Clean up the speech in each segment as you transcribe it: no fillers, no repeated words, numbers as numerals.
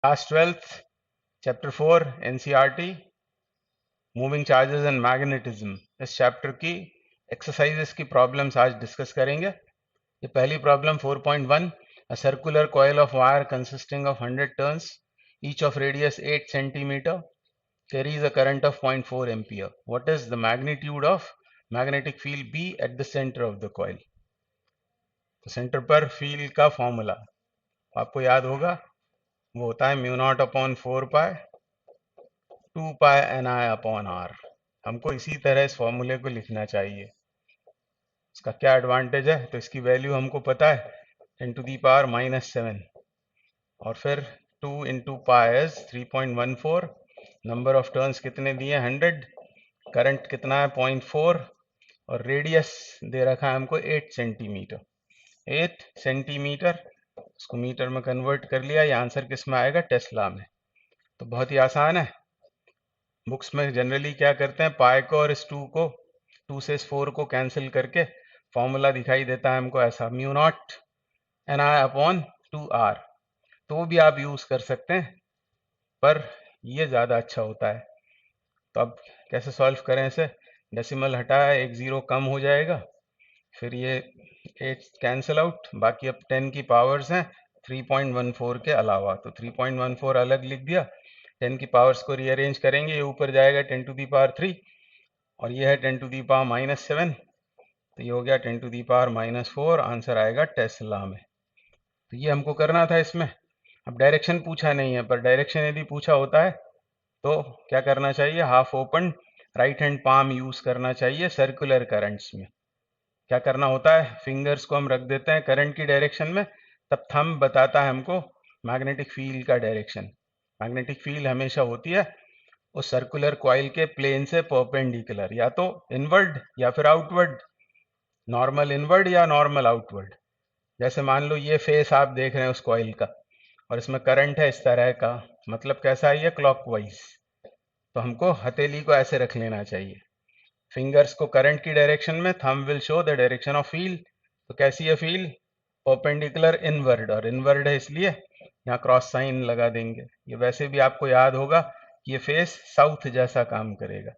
Class 12th chapter 4 NCERT moving charges and magnetism. इस chapter की exercises की problems आज डिस्कस करेंगे। ये पहली problem 4.1, a circular coil of wire consisting of 100 turns each of radius 8 centimeter carries a current of 0.4 ampere. What is the magnitude of magnetic field B at the center of the coil? तो centre पर field का formula आपको याद होगा, वो होता है mu naught upon 4 pi 2 pi N I upon R. हमको इसी तरह इस फॉर्मूले को लिखना चाहिए। इसका क्या एडवांटेज है, तो इसकी वैल्यू हमको पता है 10⁻⁻7 और फिर 2 into pi is 3.14। Number of turns कितने दिए 100, करंट कितना है 0.4 और रेडियस दे रखा है हमको 8 सेंटीमीटर। 8 सेंटीमीटर उसको मीटर में कन्वर्ट कर लिया। ये आंसर किस में आएगा, टेस्ला में। तो बहुत ही आसान है। बुक्स में जनरली क्या करते हैं, पाई को और इस 2 से इस 4 को कैंसिल करके फॉर्मूला दिखाई देता है हमको ऐसा, mu not an I upon 2 R. तो वो भी आप यूज कर सकते हैं, पर ये ज्यादा अच्छा होता है। तो अब कैसे सॉल्व करें इसे, डेसिमल हटाया, एक जीरो कम हो जाएगा, फिर ये 8 कैंसिल आउट, बाकी अब 10 की पावर्स हैं 3.14 के अलावा, तो 3.14 अलग लिख दिया। 10 की पावर्स को रीअरेंज करेंगे, ये ऊपर जाएगा 10⁻³ और ये है 10⁻⁻7, तो ये हो गया 10⁻⁻4। आंसर आएगा टेस्ला में। तो ये हमको करना था इसमें। अब डायरेक्शन पूछा नहीं है, पर डायरेक्शन यदि पूछा होता है तो क्या करना चाहिए, half open right hand palm use करना चाहिए सर्कुलर करंट्स में। क्या करना होता है, फिंगर्स को हम रख देते हैं करंट की डायरेक्शन में, तब थंब बताता है हमको मैग्नेटिक फील्ड का डायरेक्शन। मैग्नेटिक फील्ड हमेशा होती है उस सर्कुलर कॉइल के प्लेन से परपेंडिकुलर, या तो इनवर्ड या फिर आउटवर्ड, नॉर्मल इनवर्ड या नॉर्मल आउटवर्ड। जैसे मान लो ये फेस आप देख रहे हैं उस कॉइल का और इसमें करंट है इस तरह का, मतलब कैसा है ये, क्लॉकवाइज। तो हमको हथेली को ऐसे रख लेना चाहिए, फिंगर्स को करंट की डायरेक्शन में, thumb will show the direction of field. तो कैसी है फील्ड, परपेंडिकुलर इनवर्ड, और इनवर्ड है इसलिए यहाँ क्रॉस साइन लगा देंगे। ये वैसे भी आपको याद होगा कि ये फेस साउथ जैसा काम करेगा।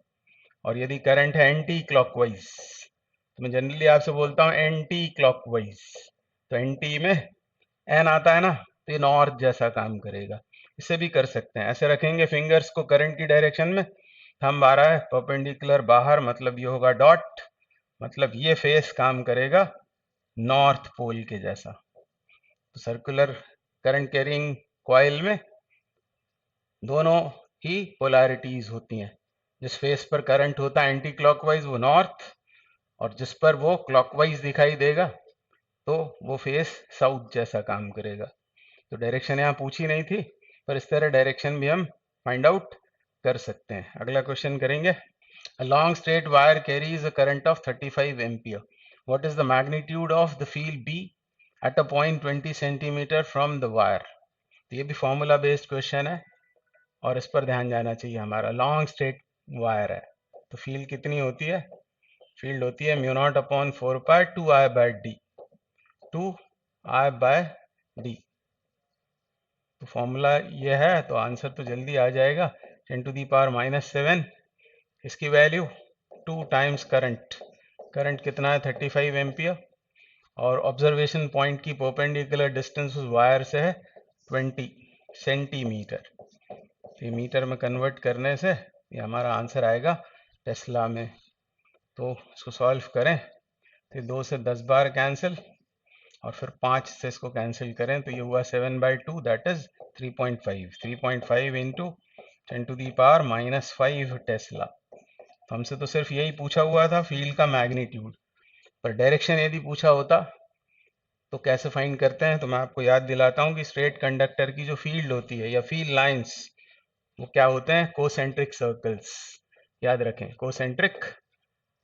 और यदि करंट है एंटी क्लॉकवाइज, तो मैं जनरली आपसे बोलता हूँ एंटी क्लॉकवाइज, तो एंटी में एन आता है ना, तो ये नॉर्थ जैसा काम करेगा। इसे भी कर सकते हैं, ऐसे रखेंगे फिंगर्स को करंट की डायरेक्शन में, थंब आ रहा है परपेंडिकुलर बाहर, मतलब ये होगा डॉट, मतलब ये फेस काम करेगा नॉर्थ पोल के जैसा। तो सर्कुलर करंट कैरिंग कॉइल में दोनों ही पोलैरिटीज होती हैं। जिस फेस पर करंट होता है एंटी क्लॉकवाइज वो नॉर्थ, और जिस पर वो क्लॉकवाइज दिखाई देगा तो वो फेस साउथ जैसा काम करेगा। तो डायरेक्शन यहाँ पूछी नहीं थी, पर इस तरह डायरेक्शन भी हम फाइंड आउट कर सकते हैं। अगला क्वेश्चन करेंगे। A long straight wire carries a current of 35 ampere. What is the magnitude of the field B at a point 20 centimeter from the wire? तो ये भी फॉर्मूला बेस्ड क्वेश्चन है और इस पर ध्यान जाना चाहिए हमारा। लॉन्ग स्ट्रेट वायर है तो फील्ड कितनी होती है, फील्ड होती है म्यू नॉट अपॉन 4 पाई 2I/d, 2I/d। तो फॉर्मूला ये है, तो आंसर तो जल्दी आ जाएगा 10⁻⁻7। इसकी वैल्यू 2 टाइम्स करंट, करंट कितना है 35 एम्पियर, और ऑब्जर्वेशन पॉइंट की परपेंडिकुलर डिस्टेंस उस वायर से है 20 सेंटीमीटर। ये मीटर में कन्वर्ट करने से ये हमारा आंसर आएगा टेस्ला में। तो इसको सॉल्व करें तो 2 से 10 बार कैंसिल, और फिर 5 से इसको कैंसिल करें तो ये हुआ 7/2, दैट इज 3.5। 3.5 into 10⁻⁻5 Tesla. तो हमसे तो सिर्फ यही पूछा हुआ था फील्ड का मैग्नीट्यूड, पर डायरेक्शन यदि पूछा होता तो कैसे फाइंड करते हैं, तो मैं आपको याद दिलाता हूं कि स्ट्रेट कंडक्टर की जो फील्ड होती है या फील्ड लाइंस, वो क्या होते हैं, कोसेंट्रिक सर्कल्स। याद रखें, concentric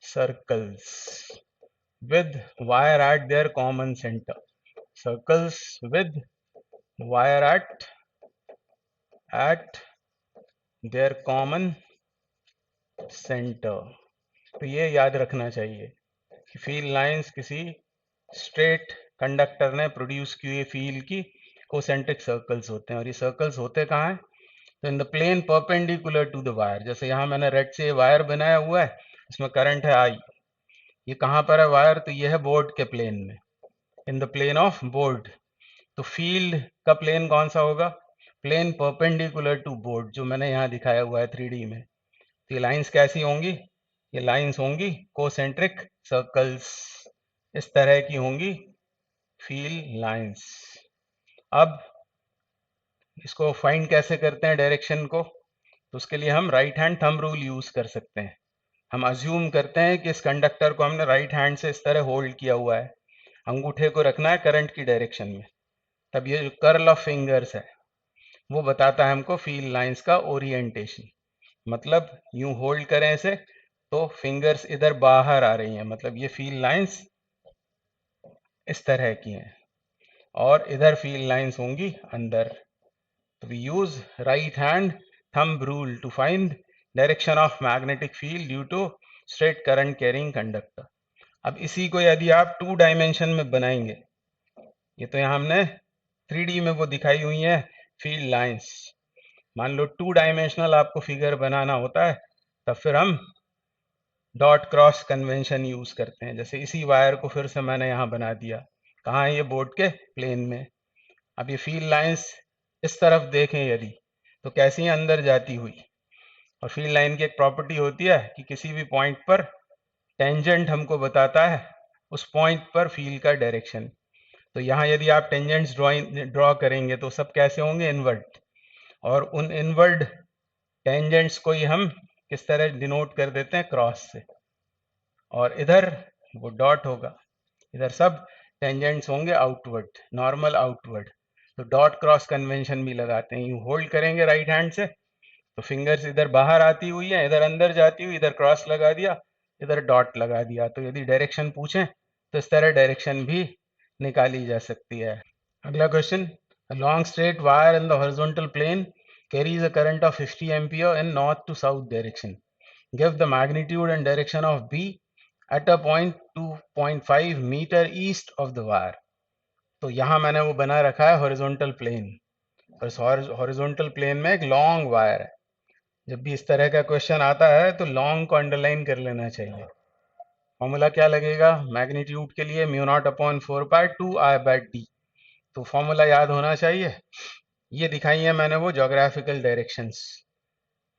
circles with wire at their common center, circles with wire at their common center। तो ये याद रखना चाहिए कि फील्ड लाइंस किसी स्ट्रेट कंडक्टर ने प्रोड्यूस की हुई फील्ड की कोसेंट्रिक सर्कल्स होते हैं, और ये सर्कल्स होते कहाँ हैं? तो in the plane perpendicular to the wire. जैसे यहाँ मैंने रेड से वायर बनाया हुआ है, इसमें करंट है आई, ये कहाँ पर है वायर? तो ये है बोर्ड के प्लेन में, in the plane of board. तो फील्ड का प्लेन कौन सा होगा? प्लेन परपेंडिकुलर टू बोर्ड, जो मैंने यहाँ दिखाया हुआ है 3D में। तो ये लाइंस कैसी होंगी? ये लाइंस होंगी कोसेंट्रिक सर्कल्स, इस तरह की होंगी फील्ड लाइंस। अब इसको फाइंड कैसे करते हैं डायरेक्शन को? तो उसके लिए हम right hand thumb rule use कर सकते हैं। हम अज्यूम करते हैं कि इस कंडक्टर को हमने राइट हैंड से इस तरह होल्ड किया हुआ है, अंगूठे को रखना है करंट की डायरेक्शन में। तब ये जो कर्ल ऑफ फिंगर्स है वो बताता है हमको फील्ड लाइंस का ओरिएंटेशन। मतलब यूं होल्ड करें इसे तो फिंगर्स इधर बाहर आ रही हैं, मतलब ये फील्ड लाइंस इस तरह की हैं, और इधर फील्ड लाइंस होंगी अंदर। तो we use right hand thumb rule to find direction of magnetic field due to straight current carrying conductor. अब इसी को यदि आप 2 डायमेंशन में बनाएंगे, ये तो यहाँ हमने 3D में वो दिखाई हुई है फील्ड लाइंस। मान लो 2 डायमेंशनल आपको फिगर बनाना होता है, तब फिर हम डॉट क्रॉस कन्वेंशन यूज करते हैं। जैसे इसी वायर को फिर से मैंने यहाँ बना दिया, कहाँ है? ये बोर्ड के प्लेन में। अब ये फील्ड लाइंस इस तरफ देखें यदि, तो कैसी हैं? अंदर जाती हुई। और फील्ड लाइन की एक प्रॉपर्टी होती है कि किसी भी पॉइंट पर टेंजेंट हमको बताता है उस पॉइंट पर फील्ड का डायरेक्शन। तो यहाँ यदि आप टेंजेंट्स ड्रॉ करेंगे तो सब कैसे होंगे? इनवर्ड। और उन इनवर्ड टेंजेंट्स को ही हम किस तरह डिनोट कर देते हैं? क्रॉस से। और इधर वो डॉट होगा, इधर सब टेंजेंट्स होंगे आउटवर्ड, नॉर्मल आउटवर्ड। तो डॉट क्रॉस कन्वेंशन भी लगाते हैं। यूं होल्ड करेंगे राइट हैंड से तो फिंगर्स इधर बाहर आती हुई है, इधर अंदर जाती हुई, इधर क्रॉस लगा दिया, इधर डॉट लगा दिया। तो यदि डायरेक्शन पूछें तो इस तरह डायरेक्शन भी निकाली जा सकती है। अगला question, a long straight wire in the horizontal plane carries a current of 50 ampere in north to south direction. Give the magnitude and direction of B at a point 2.5 meter east of the wire. तो यहाँ मैंने वो बना रखा है horizontal plane, और इस horizontal plane में एक लॉन्ग वायर है। जब भी इस तरह का क्वेश्चन आता है तो लॉन्ग को अंडरलाइन कर लेना चाहिए। फॉर्मूला क्या लगेगा? मैग्नीट्यूड के लिए म्यू नॉट अपॉन 4π2I/d। तो फॉर्मूला याद होना चाहिए। ये दिखाई है मैंने वो ज्योग्राफिकल डायरेक्शंस,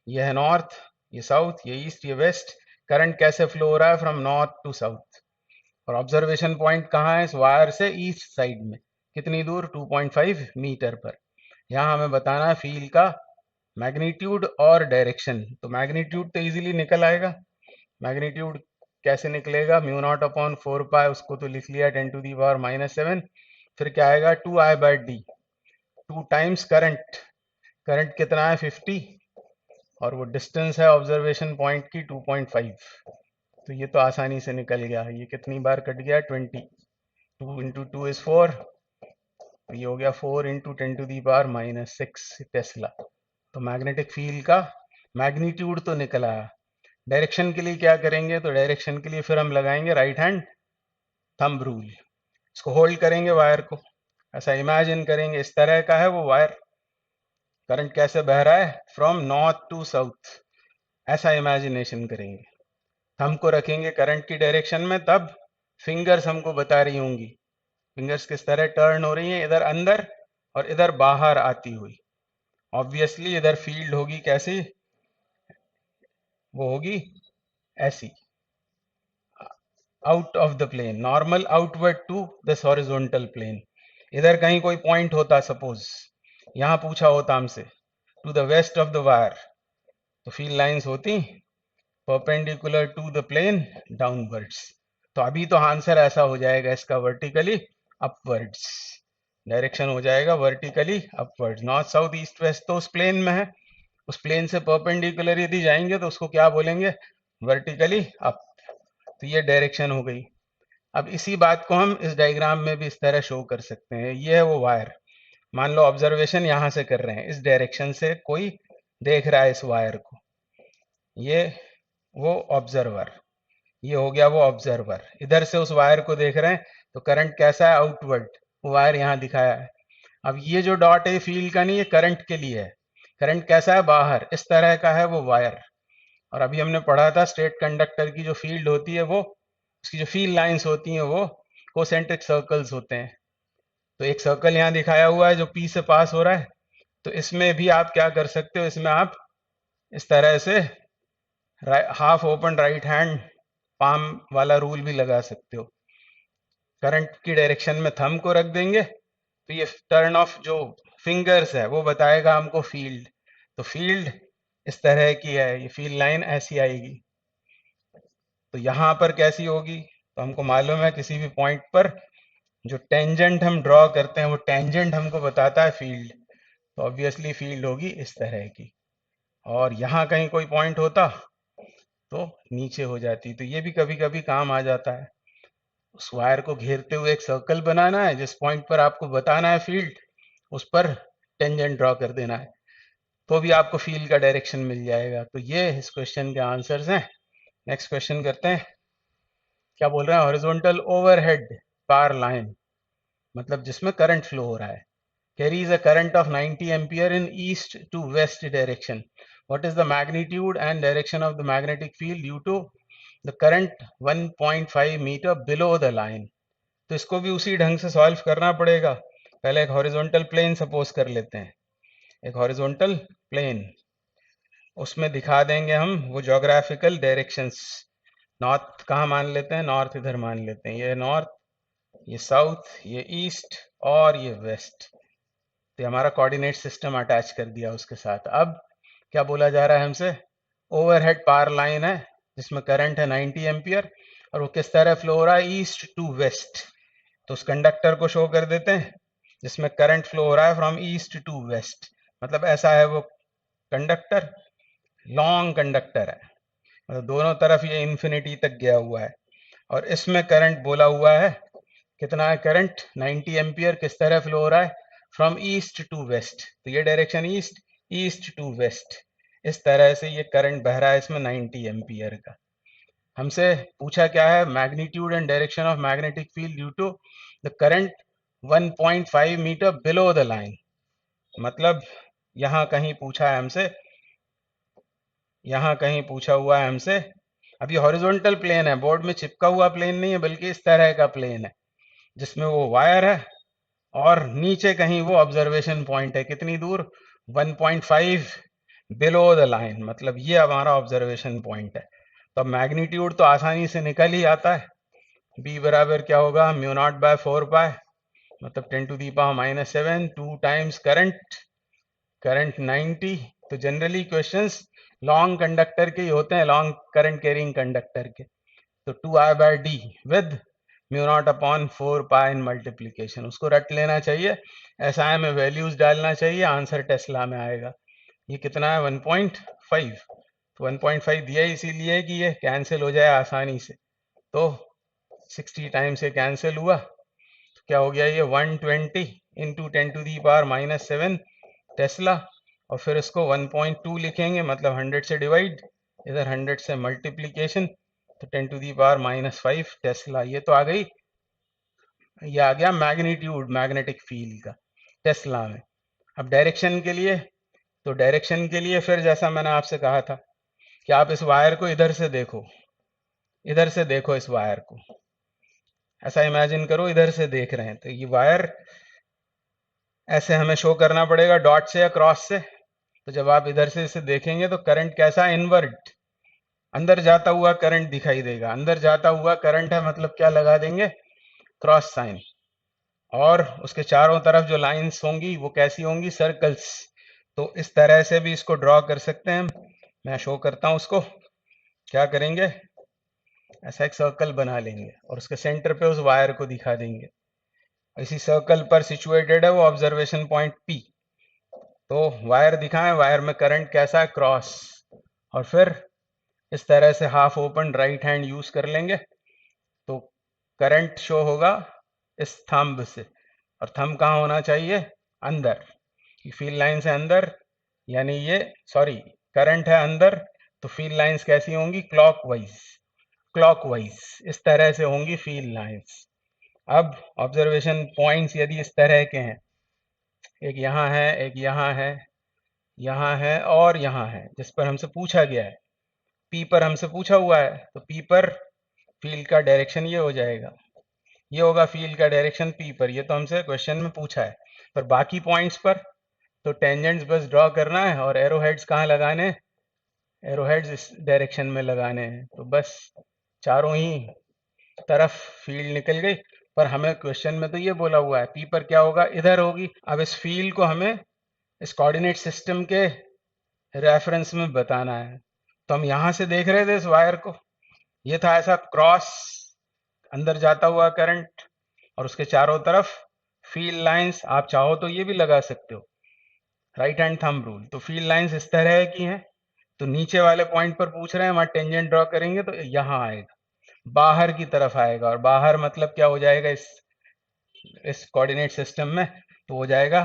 ये है नॉर्थ, ये साउथ, ये ईस्ट, ये वेस्ट। करंट कैसे फ्लो हो रहा है? From north to south. और ऑब्जर्वेशन पॉइंट कहाँ है? इस वायर से ईस्ट साइड में, कितनी दूर? 2.5 मीटर पर। यहाँ हमें बताना है फील्ड का मैग्नीट्यूड और डायरेक्शन। तो मैग्नीट्यूड तो इजीली निकल आएगा। मैग्नीट्यूड कैसे निकलेगा? म्यू नॉट अपॉन 4π, उसको तो लिख लिया 10⁻⁻⁷। फिर क्या आएगा? 2I/d, 2 times current. करंट कितना है? 50, और वो डिस्टेंस है ऑब्जर्वेशन पॉइंट की 2.5। तो ये तो आसानी से निकल गया। ये कितनी बार कट गया? 20। 2 × 2 = 4, तो ये हो गया 4 × 10⁻⁻6 टेस्ला। तो मैग्नेटिक फील्ड का मैग्नीट्यूड तो निकला। डायरेक्शन के लिए क्या करेंगे? तो डायरेक्शन के लिए फिर हम लगाएंगे राइट हैंड थंब रूल। इसको होल्ड करेंगे वायर को, ऐसा इमेजिन करेंगे इस तरह का है वो वायर। करंट कैसे बह रहा है? फ्रॉम नॉर्थ टू साउथ, ऐसा इमेजिनेशन करेंगे। थंब को रखेंगे करंट की डायरेक्शन में, तब फिंगर्स हमको बता रही होंगी, फिंगर्स किस तरह टर्न हो रही हैं, इधर अंदर और इधर बाहर आती हुई। ऑब्वियसली इधर फील्ड होगी कैसी? वो होगी ऐसी, out of the plane, normal outward to this horizontal plane. इधर कहीं कोई पॉइंट होता, सपोज यहाँ पूछा होता हमसे, to the west of the wire, तो फील्ड लाइंस होती perpendicular to the plane downwards. तो अभी तो आंसर ऐसा हो जाएगा इसका, वर्टिकली अपवर्ड्स। डायरेक्शन हो जाएगा vertically upwards. North south east west तो उस प्लेन में है, उस प्लेन से परपेंडिकुलर यदि जाएंगे तो उसको क्या बोलेंगे? Vertically up. तो ये डायरेक्शन हो गई। अब इसी बात को हम इस डायग्राम में भी इस तरह शो कर सकते हैं। ये है वो वायर, मान लो ऑब्जर्वेशन यहां से कर रहे हैं, इस डायरेक्शन से कोई देख रहा है इस वायर को, ये वो ऑब्जर्वर, ये हो गया वो ऑब्जर्वर। इधर से उस वायर को देख रहे हैं तो करंट कैसा है? आउटवर्ड। वो वायर यहाँ दिखाया है। अब ये जो डॉट है फील्ड का नहीं, ये करंट के लिए है। करंट कैसा है, बाहर इस तरह का है वो वायर। और अभी हमने पढ़ा था स्ट्रेट कंडक्टर की जो फील्ड होती है वो, उसकी जो फील्ड लाइंस होती हैं वो कोसेंट्रिक सर्कल्स होते हैं। तो एक सर्कल यहाँ दिखाया हुआ है जो पी से पास हो रहा है, तो इसमें भी आप क्या कर सकते हो, इसमें आप इस तरह से half open right hand palm वाला रूल भी लगा सकते हो। करंट की डायरेक्शन में थंब को रख देंगे, तो ये टर्न ऑफ जो फिंगर्स है वो बताएगा हमको फील्ड। तो फील्ड इस तरह की है, ये फील्ड लाइन ऐसी आएगी। तो यहाँ पर कैसी होगी, तो हमको मालूम है किसी भी पॉइंट पर जो टेंजेंट हम ड्रॉ करते हैं वो टेंजेंट हमको बताता है फील्ड। तो ऑब्वियसली फील्ड होगी इस तरह की। और यहाँ कहीं कोई पॉइंट होता तो नीचे हो जाती। तो ये भी कभी कभी काम आ जाता है। उस वायर को घेरते हुए एक सर्कल बनाना है, जिस पॉइंट पर आपको बताना है फील्ड उस पर टेंजेंट ड्रॉ कर देना है, तो भी आपको फील्ड का डायरेक्शन मिल जाएगा। तो ये इस क्वेश्चन के आंसर्स हैं। नेक्स्ट क्वेश्चन करते हैं। क्या बोल रहे हैं, हॉरिजॉन्टल ओवरहेड पावर लाइन, मतलब जिसमें करंट फ्लो हो रहा है, carries a current of 90 ampere in east to west direction. What is the magnitude and direction of the magnetic field due to the current 1.5 meter below the line? तो इसको भी उसी ढंग से सॉल्व करना पड़ेगा। पहले एक हॉरिजॉन्टल प्लेन सपोज कर लेते हैं, एक हॉरिजॉन्टल प्लेन, उसमें दिखा देंगे हम वो जोग्राफिकल डायरेक्शंस। नॉर्थ कहाँ मान लेते हैं, नॉर्थ इधर मान लेते हैं, ये नॉर्थ, ये साउथ, ये ईस्ट और ये वेस्ट। तो हमारा कोऑर्डिनेट सिस्टम अटैच कर दिया उसके साथ। अब क्या बोला जा रहा है हमसे, ओवरहेड पावर लाइन है जिसमें करंट है 90 एम्पियर और वो किस तरह फ्लो हो रहा है, ईस्ट टू वेस्ट। तो उस कंडक्टर को शो कर देते हैं जिसमें करंट फ्लो हो रहा है फ्रॉम ईस्ट टू वेस्ट। मतलब ऐसा है वो कंडक्टर, लॉन्ग कंडक्टर है, मतलब दोनों तरफ ये इन्फिनिटी तक गया हुआ है। और इसमें करंट बोला हुआ है, कितना है करंट, 90 एम्पियर। किस तरह फ्लो हो रहा है, फ्रॉम ईस्ट टू वेस्ट। तो ये direction east, east to west, इस तरह से ये करंट बह रहा है इसमें 90 एम्पियर का। हमसे पूछा क्या है, magnitude and direction of magnetic field due to the current 1.5 metre below the line. मतलब यहाँ कहीं पूछा है हमसे, यहाँ कहीं पूछा हुआ है हमसे। अब ये हॉरिजॉन्टल प्लेन है, बोर्ड में चिपका हुआ प्लेन नहीं है, बल्कि इस तरह का प्लेन है जिसमें वो वायर है और नीचे कहीं वो ऑब्जर्वेशन पॉइंट है, कितनी दूर, 1.5 बिलो द लाइन, मतलब ये हमारा ऑब्जर्वेशन पॉइंट है। तो मैग्नीट्यूड तो आसानी से निकल ही आता है, b बराबर क्या होगा, म्यू नॉट बाय 4 पाई, मतलब 10 to the power -7, 2 times current, current 90। तो जनरली क्वेश्चंस लॉन्ग कंडक्टर के ही होते हैं, लॉन्ग करंट कैरिंग कंडक्टर के। तो 2I/d with mu naught upon 4 pi in multiplication, उसको रट लेना चाहिए, SI में वैल्यूज डालना चाहिए, आंसर टेस्ला में आएगा। ये कितना है, 1.5। तो 1.5 दिया इसीलिए कि ये कैंसिल हो जाए आसानी से। तो 60 टाइम्स से कैंसिल हुआ, तो क्या हो गया, ये 120 into 10 to the power -7 tesla. और फिर इसको 1.2 लिखेंगे, मतलब 100 से डिवाइड, इधर 100 से मल्टीप्लीकेशन, तो 10 टू दी पावर -5 टेस्ला। ये तो आ गई, ये आ गया मैग्नीट्यूड मैग्नेटिक फील्ड का टेस्ला में। अब डायरेक्शन के लिए, तो डायरेक्शन के लिए फिर जैसा मैंने आपसे कहा था कि आप इस वायर को इधर से देखो, इधर से देखो इस वायर को, ऐसा इमेजिन करो इधर से देख रहे हैं। तो ये वायर ऐसे हमें शो करना पड़ेगा डॉट से या क्रॉस से। तो जब आप इधर से इसे देखेंगे तो करंट कैसा है, इनवर्ट, अंदर जाता हुआ करंट दिखाई देगा। अंदर जाता हुआ करंट है, मतलब क्या लगा देंगे, क्रॉस साइन। और उसके चारों तरफ जो लाइंस होंगी वो कैसी होंगी, सर्कल्स। तो इस तरह से भी इसको ड्रॉ कर सकते हैं हम। मैं शो करता हूं उसको, क्या करेंगे, ऐसा एक सर्कल बना लेंगे और उसके सेंटर पे उस वायर को दिखा देंगे। इसी सर्कल पर सिचुएटेड है वो ऑब्जर्वेशन पॉइंट P। तो वायर दिखाएं, वायर में करंट कैसा है, क्रॉस। और फिर इस तरह से half open right hand use कर लेंगे, तो करंट शो होगा इस थंब से। और थंब कहाँ होना चाहिए, अंदर, फील्ड लाइन से अंदर, यानी ये सॉरी करंट है अंदर, तो फील्ड लाइंस कैसी होंगी, क्लॉकवाइज, क्लॉकवाइज इस तरह से होंगी फील्ड लाइंस। अब ऑब्जर्वेशन पॉइंट्स यदि इस तरह के हैं, एक यहाँ है, एक यहाँ है, यहाँ है और यहाँ है, जिस पर हमसे पूछा गया है। पी पर हमसे पूछा हुआ है, तो पी पर फील्ड का डायरेक्शन ये हो जाएगा, ये होगा फील्ड का डायरेक्शन पी पर। ये तो हमसे क्वेश्चन में पूछा है। पर बाकी पॉइंट्स पर तो टेंजेंट्स बस ड्रॉ करना है और एरो हेड्स कहाँ लगाने हैं, एरो हेड्स इस डायरेक्शन में लगाने हैं। तो बस चारों ही तरफ फील्ड निकल गई। पर हमें क्वेश्चन में तो ये बोला हुआ है पी पर क्या होगा, इधर होगी। अब इस फील्ड को हमें इस कोऑर्डिनेट सिस्टम के रेफरेंस में बताना है। तो हम यहां से देख रहे थे इस वायर को, ये था ऐसा क्रॉस अंदर जाता हुआ करंट, और उसके चारों तरफ फील्ड लाइंस। आप चाहो तो ये भी लगा सकते हो, राइट हैंड थंब रूल। तो फील्ड लाइंस इस तरह की हैं। तो नीचे वाले पॉइंट पर पूछ रहे हैं, वहां टेंजेंट ड्रॉ करेंगे तो यहाँ आएगा, बाहर की तरफ आएगा। और बाहर मतलब क्या हो जाएगा इस कोऑर्डिनेट सिस्टम में, तो हो जाएगा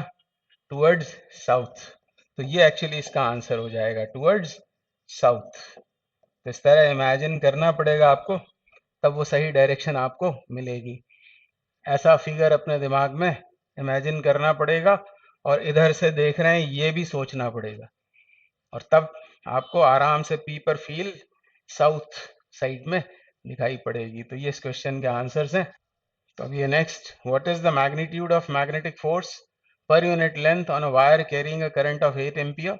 टुवर्ड्स साउथ। तो ये एक्चुअली इसका आंसर हो जाएगा, टुवर्ड्स साउथ। तो इस तरह इमेजिन करना पड़ेगा आपको, तब वो सही डायरेक्शन आपको मिलेगी। ऐसा फिगर अपने दिमाग में इमेजिन करना पड़ेगा, और इधर से देख रहे हैं ये भी सोचना पड़ेगा, और तब आपको आराम से पी पर फील्ड साउथ साइड में दिखाई पड़ेगी। तो ये इस क्वेश्चन के आंसर्स हैं। तो अब ये next, what is the magnitude of magnetic force पर unit length on a wire carrying a current of 8 ampere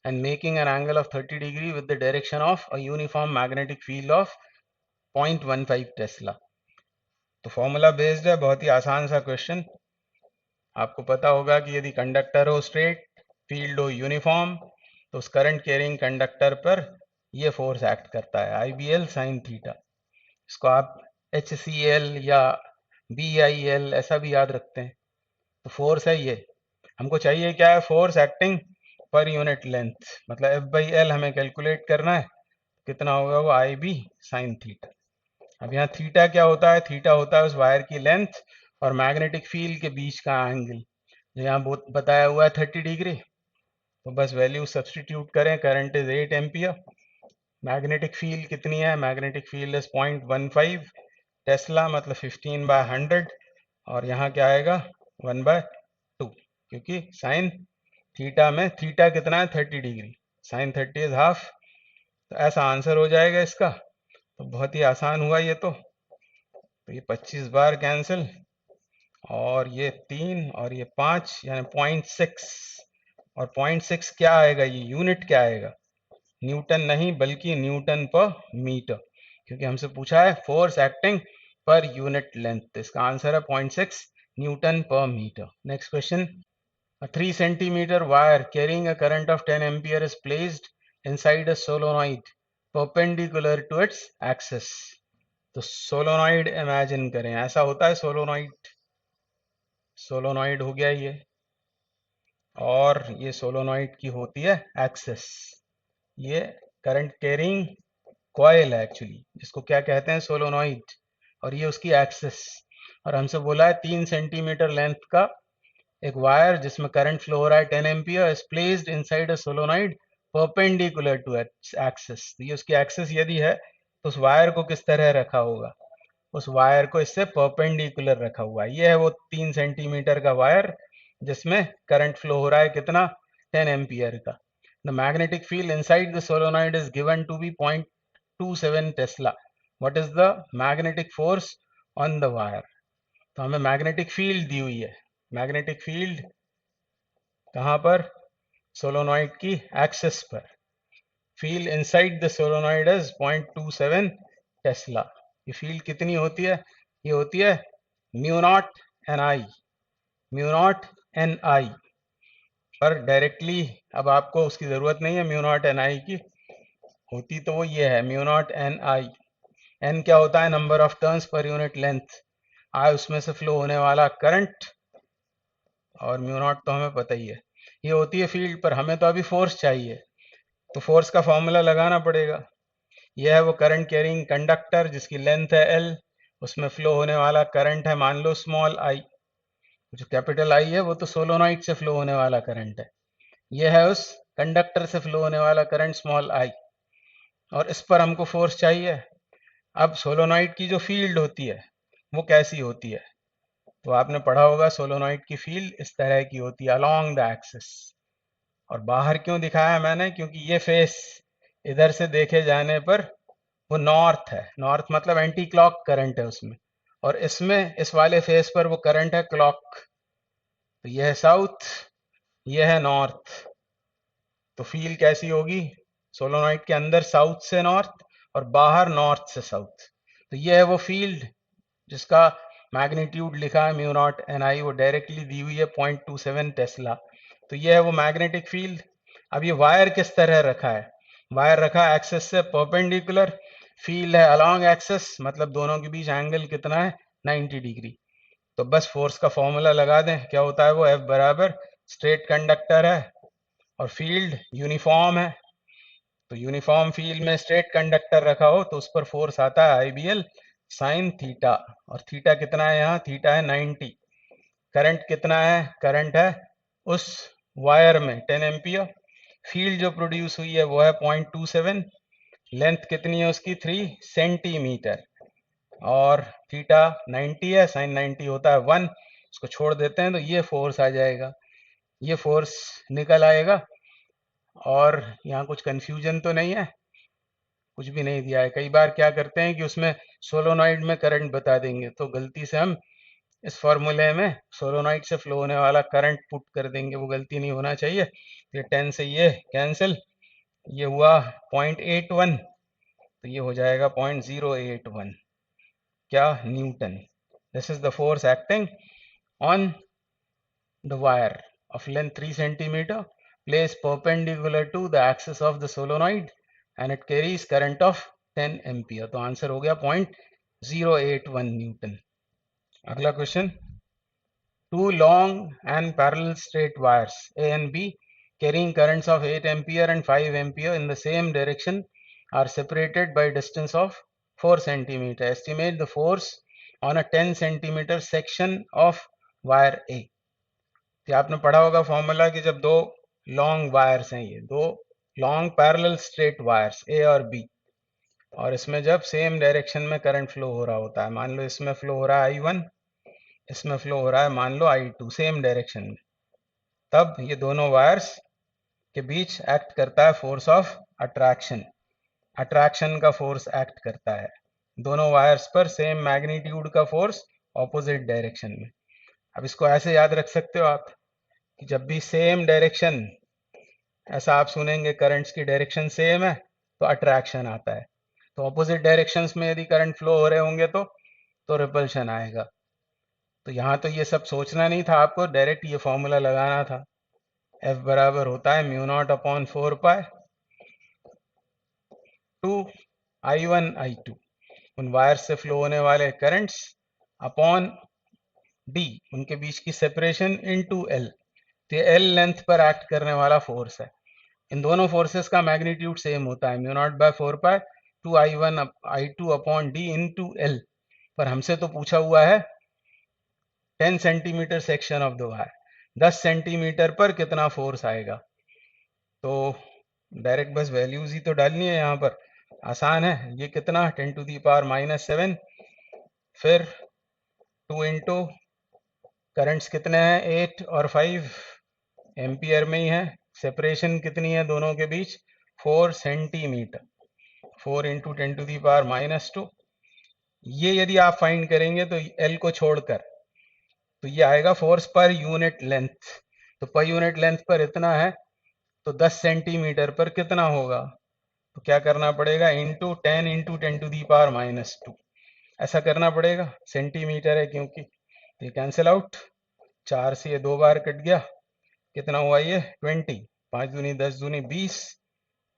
and making an angle of 30 degree with the direction of a uniform magnetic field of 0.15 Tesla. तो formula based है, बहुत ही आसान सा question. आपको पता होगा कि यदि कंडक्टर हो स्ट्रेट, फील्ड हो यूनिफॉर्म, तो उस करंट कैरिंग कंडक्टर पर ये फोर्स एक्ट करता है, आई बी एल साइन थीटा। इसको आप एच सी एल या बी आई एल ऐसा भी याद रखते हैं। तो फोर्स है ये। हमको चाहिए क्या है, force acting per unit length, मतलब एफ बाई एल हमें कैलकुलेट करना है। कितना होगा वो, आई बी साइन थीटा। अब यहाँ थीटा क्या होता है, थीटा होता है उस वायर की लेंथ और मैग्नेटिक फील्ड के बीच का एंगल, जो यहाँ बताया हुआ है 30 डिग्री। तो बस वैल्यू सब्सटीट्यूट करें, current is 8 ampere, magnetic field कितनी है, मैग्नेटिक फील्ड इज 0.15 टेस्ला, मतलब 15/100, और यहाँ क्या आएगा 1/2, क्योंकि साइन थीटा में थीटा कितना है 30 डिग्री, साइन 30 इज हाफ। तो ऐसा आंसर हो जाएगा इसका। तो बहुत ही आसान हुआ ये। तो ये 25 बार कैंसिल, और ये 3 और ये 5, यानी 0.6। और 0.6 क्या आएगा, ये यूनिट क्या आएगा, न्यूटन नहीं बल्कि न्यूटन पर मीटर, क्योंकि हमसे पूछा है force acting per unit length. तो इसका आंसर है 0.6 newton per metre. Next question, a 3 centimeter wire carrying a current of 10 ampere is placed inside a solenoid perpendicular to its axis। तो solenoid imagine करें, ऐसा होता है सोलोनॉइड, सोलोनॉइड हो गया ये, और ये सोलोनॉइड की होती है एक्सिस। ये करंट कैरिंग कॉइल है एक्चुअली, जिसको क्या कहते हैं, सोलोनॉइड, और ये उसकी एक्सिस। और हमसे बोला है 3 सेंटीमीटर लेंथ का एक वायर जिसमें करंट फ्लो हो रहा है 10 ampere is placed inside a solenoid perpendicular to its axis. तो ये उसकी एक्सिस यदि है, तो उस वायर को किस तरह रखा होगा, उस वायर को इससे परपेंडिकुलर रखा हुआ है। ये है वो 3 सेंटीमीटर का वायर जिसमें करंट फ्लो हो रहा है कितना, 10 एम्पियर का। The magnetic field inside the solenoid is given to be 0.27 tesla. What is the magnetic force on the wire. तो हमें मैग्नेटिक फील्ड दी हुई है, मैग्नेटिक फील्ड कहाँ पर, सोलोनॉइड की एक्सिस पर। Field inside the solenoid is 0.27 tesla. ये field कितनी होती है, ये होती है mu not an i, mu not an i. पर डायरेक्टली अब आपको उसकी जरूरत नहीं है म्यू नॉट एन आई की, होती तो वो ये है mu not an i. N क्या होता है, number of turns per unit length, i उसमें से फ्लो होने वाला करंट, और म्यू नॉट तो हमें पता ही है। ये होती है फील्ड, पर हमें तो अभी फोर्स चाहिए, तो फोर्स का फॉर्मूला लगाना पड़ेगा। यह है वो करंट कैरिंग कंडक्टर जिसकी लेंथ है एल, उसमें फ्लो होने वाला करंट है मान लो स्मॉल आई। जो कैपिटल आई है वो तो सोलोनॉइड से फ्लो होने वाला करंट है, यह है उस कंडक्टर से फ्लो होने वाला करंट स्मॉल आई, और इस पर हमको फोर्स चाहिए। अब सोलोनॉइड की जो फील्ड होती है वो कैसी होती है, तो आपने पढ़ा होगा सोलोनॉइड की फील्ड इस तरह की होती है अलोंग द एक्सिस। और बाहर क्यों दिखाया मैंने, क्योंकि ये फेस इधर से देखे जाने पर वो नॉर्थ है, नॉर्थ मतलब एंटी क्लॉक करंट है उसमें, और इसमें इस वाले फेस पर वो करंट है क्लॉक। तो ये है साउथ, ये है नॉर्थ। तो फील कैसी होगी, सोलोनॉइड के अंदर साउथ से नॉर्थ और बाहर नॉर्थ से साउथ। तो ये है वो फील्ड जिसका मैग्नीट्यूड लिखा है म्यू नॉट एन आई, वो डायरेक्टली दी हुई है 0.27 टेस्ला। तो ये है वो मैग्नेटिक फील्ड। अब ये वायर किस तरह रखा है, वायर रखा है एक्सेस से परपेंडिकुलर, फील्ड है अलोंग एक्सेस, मतलब दोनों के बीच एंगल कितना है 90 डिग्री। तो बस फोर्स का फॉर्मूला लगा दें, क्या होता है वो, F बराबर स्ट्रेट कंडक्टर है और फील्ड यूनिफॉर्म है। तो यूनिफॉर्म फील्ड में स्ट्रेट कंडक्टर रखा हो तो उस पर फोर्स आता है IBL साइन थीटा, और थीटा कितना है यहाँ, थीटा है 90। करंट कितना है, करंट है उस वायर में 10 एम्पियर। फील्ड जो प्रोड्यूस हुई है वो है 0.27, लेंथ कितनी है उसकी 3 सेंटीमीटर, और थीटा 90 है, साइन 90 होता है 1, उसको छोड़ देते हैं तो ये फोर्स आ जाएगा, ये फोर्स निकल आएगा। और यहाँ कुछ कंफ्यूजन तो नहीं है, कुछ भी नहीं दिया है। कई बार क्या करते हैं कि उसमें सोलोनॉइड में करंट बता देंगे तो गलती से हम इस फॉर्मूले में सोलोनॉइड से फ्लो होने वाला करंट पुट कर देंगे, वो गलती नहीं होना चाहिए। ये 10 से ये कैंसिल, ये हुआ 0.81, तो ये हो जाएगा 0.081 क्या, Newton. This is the force acting on the wire of length 3 centimeter placed perpendicular to the axis of the solenoid and it carries current of 10 ampere। तो आंसर हो गया 0.081 न्यूटन। अगला question, two long and parallel straight wires A and B carrying currents of 8 ampere and 5 ampere in the same direction are separated by distance of 4 centimeter. Estimate the force on a 10 centimeter section of wire A। तो आपने पढ़ा होगा formula कि जब दो long wires हैं, ये दो लॉन्ग पैरेलल स्ट्रेट वायर्स ए और बी, और इसमें जब सेम डायरेक्शन में करंट फ्लो हो रहा होता है, मान लो इसमें फ्लो हो रहा है I1, इसमें फ्लो हो रहा है मान लो I2, सेम डायरेक्शन में, तब ये दोनों वायर्स के बीच एक्ट करता है फोर्स ऑफ अट्रैक्शन। अट्रैक्शन का फोर्स एक्ट करता है दोनों वायर्स पर, सेम मैग्नीट्यूड का फोर्स ऑपोजिट डायरेक्शन में। अब इसको ऐसे याद रख सकते हो आप कि जब भी सेम डायरेक्शन, ऐसा आप सुनेंगे करंट्स की डायरेक्शन सेम है तो अट्रैक्शन आता है, तो ऑपोजिट डायरेक्शंस में यदि करंट फ्लो हो रहे होंगे तो रिपल्शन आएगा। तो यहाँ तो ये सब सोचना नहीं था आपको, डायरेक्ट ये फॉर्मूला लगाना था। F बराबर होता है mu naught upon 4 pi two I1 I2, उन वायर से फ्लो होने वाले करंट्स अपॉन D, उनके बीच की सेपरेशन इनटू L। तो ये L लेंथ पर एक्ट करने वाला फोर्स है। इन दोनों फोर्सेस का मैग्नीट्यूड सेम होता है, mu naught by 4 pi two I1 I2 upon D into L। पर हमसे तो पूछा हुआ है 10 centimetre section of the wire, 10 centimetre पर कितना फोर्स आएगा। तो डायरेक्ट बस वैल्यूज ही तो डालनी है यहाँ पर, आसान है। ये कितना 10 टू दी पावर -7, फिर 2 इंटू करंट्स कितने हैं 8 और 5 एम्पियर में ही है, सेपरेशन कितनी है दोनों के बीच 4 centimetre, 4 into 10 to the power -2। ये यदि आप फाइंड करेंगे तो एल को छोड़कर तो ये आएगा फोर्स पर यूनिट लेंथ। तो पर यूनिट लेंथ पर इतना है तो 10 सेंटीमीटर पर कितना होगा, तो क्या करना पड़ेगा, into 10 into 10 to the power -2, ऐसा करना पड़ेगा, सेंटीमीटर है क्योंकि। तो ये कैंसिल आउट, 4 से ये 2 बार कट गया, कितना हुआ ये 20, 5 दूनी 10 दूनी 20,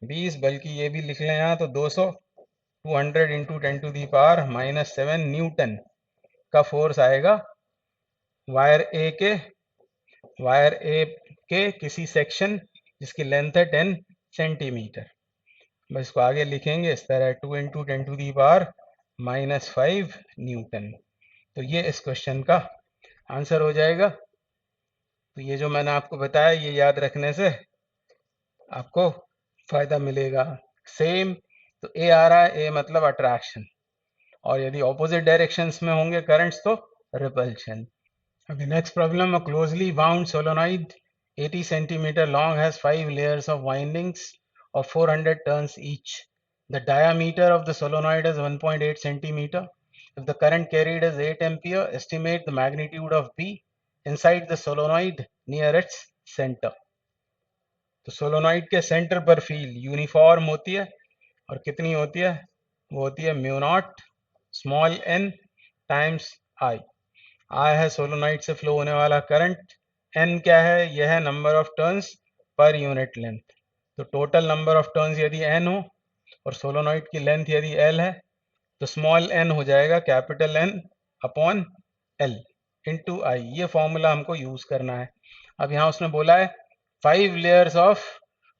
20 बल्कि ये भी लिख लें यहाँ तो 200, 200 into 10 to the power -7 newton का फोर्स आएगा वायर ए के किसी सेक्शन जिसकी लेंथ है 10 सेंटीमीटर। बस इसको आगे लिखेंगे इस तरह, 2 into 10 to the power -5 newton. तो ये इस क्वेश्चन का आंसर हो जाएगा। तो ये जो मैंने आपको बताया ये याद रखने से आपको फायदा मिलेगा। सेम, तो ए आ रहा है, ए मतलब अट्रैक्शन, और यदि ऑपोजिट डायरेक्शंस में होंगे करंट्स तो repulsion. Okay, next problem. A closely wound solenoid 80 centimeter long has 5 layers of windings of 400 turns each. The diameter of the solenoid is 1.8 centimeter. If the current carried is 8 ampere, estimate the magnitude of B inside the solenoid near its center. तो solenoid के centre पर field uniform होती है और कितनी होती है? वो होती है mu nought small n times i. I है सोलोनॉइड से फ्लो होने वाला करंट, n क्या है? यह है number of turns per unit length. तो टोटल नंबर ऑफ टर्न्स यदि n हो और सोलोनॉइड की लेंथ यदि l है तो स्मॉल n हो जाएगा capital N upon l into i. ये फॉर्मूला हमको यूज करना है। अब यहाँ उसने बोला है 5 लेयर्स ऑफ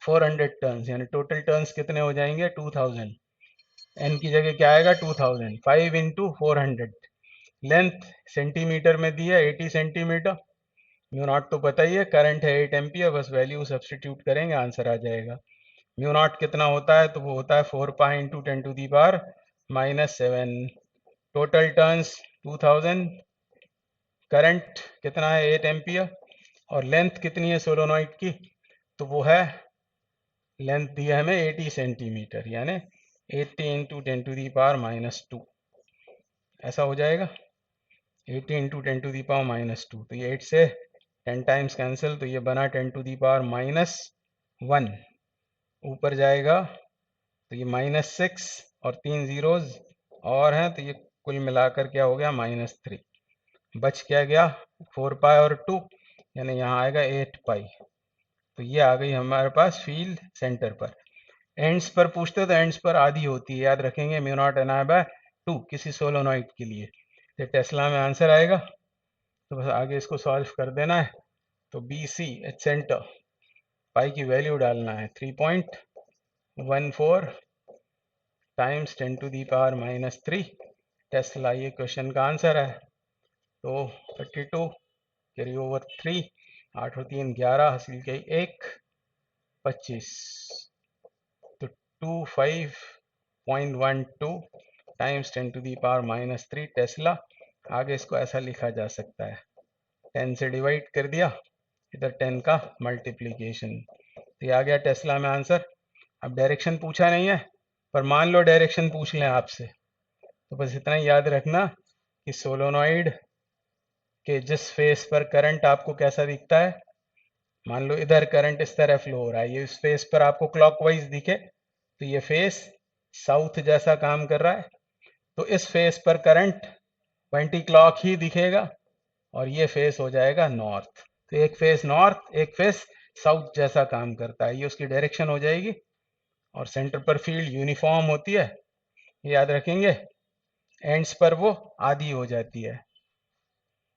400 टर्न्स, यानी टोटल टर्न्स कितने हो जाएंगे? 2000। n की जगह क्या आएगा? 2000। 5 इंटू 400। लेंथ सेंटीमीटर में दी है 80 सेंटीमीटर। म्यू नॉट तो पता ही है, करंट है 8 एम्पियर, बस वैल्यू सब्सटीट्यूट करेंगे आंसर आ जाएगा। म्यू नॉट कितना होता है? तो वो होता है 4 pi into 10 to the power -7। Total turns 2000, current कितना है 8 एम्पियर, और लेंथ कितनी है सोलोनॉइड की? तो वो है, लेंथ दी है हमें 80 सेंटीमीटर, यानी 80 इंटू 10 टू दी पावर -2। ऐसा हो जाएगा 80 इंटू 10 टू दी पावर -2। तो ये 8 से 10 टाइम्स कैंसिल, तो ये बना 10 टू दी पावर -1। ऊपर जाएगा तो ये -6 और 3 जीरोज और हैं, तो ये कुल मिलाकर क्या हो गया? -3। बच क्या गया? 4 पाई और 2, यानी यहाँ आएगा 8 पाई। तो ये आ गई हमारे पास फील्ड सेंटर पर। एंड्स पर पूछते तो एंड्स पर आधी होती है, याद रखेंगे mu not an I by 2 किसी सोलोनॉइड के लिए। तो टेस्ला में आंसर आएगा, तो बस आगे इसको सॉल्व कर देना है। तो B C H centre, pi की वैल्यू डालना है 3.14 times 10 to the power -3 tesla, ये क्वेश्चन का आंसर है। तो 32 कैरी ओवर 3, 8 और 3 11, हासिल के 1 25। तो 25.12 times 10 to the power -3 tesla. आगे इसको ऐसा लिखा जा सकता है, 10 से डिवाइड कर दिया, इधर 10 का मल्टीप्लीकेशन। तो ये आ गया टेस्ला में आंसर। अब डायरेक्शन पूछा नहीं है, पर मान लो डायरेक्शन पूछ लें आपसे, तो बस इतना ही याद रखना कि सोलोनॉइड के जिस फेस पर करंट आपको कैसा दिखता है, मान लो इधर करंट इस तरह फ्लो हो रहा है, ये इस फेस पर आपको क्लॉकवाइज दिखे तो ये फेस साउथ जैसा काम कर रहा है, तो इस फेस पर करंट एंटी क्लॉक ही दिखेगा और ये फेस हो जाएगा नॉर्थ। तो एक फेस नॉर्थ, एक फेस साउथ जैसा काम करता है, ये उसकी डायरेक्शन हो जाएगी। और सेंटर पर फील्ड यूनिफॉर्म होती है, याद रखेंगे। एंड्स पर वो आधी हो जाती है।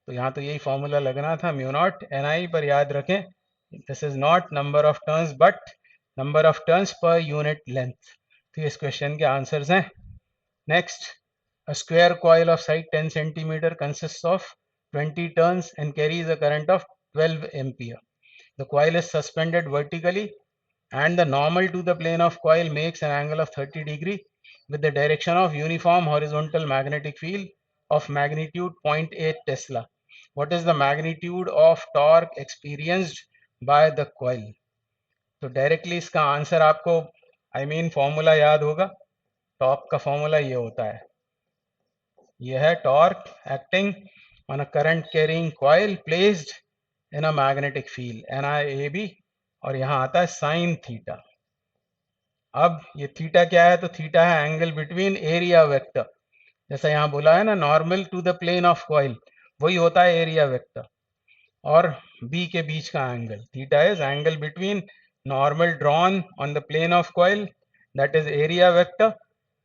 तो यहाँ तो यही फॉर्मूला लगना था, म्यू नॉट एन आई पर याद रखें, this is not number of turns but number of turns per unit length. तो इस क्वेश्चन के आंसर्स हैं। Next, a square coil of side 10 centimeter consists of 20 turns and carries a current of 12 ampere. The coil is suspended vertically and the normal to the plane of coil makes an angle of 30 degree with the direction of uniform horizontal magnetic field of magnitude 0.8 Tesla. What is the magnitude of torque experienced by the coil? तो directly इसका answer आपको formula याद होगा। Torque का formula ये होता है, ये है torque acting on a current carrying coil placed in a magnetic field NIAB, और यहाँ आता है साइन थीटा। अब ये थीटा क्या है? तो थीटा है एंगल बिटवीन एरिया वेक्टर, जैसा यहाँ बोला है ना, normal to the plane of coil, वही होता है एरिया वेक्टर और बी के बीच का angle. Theta is angle between normal drawn on the plane of coil, that is area vector,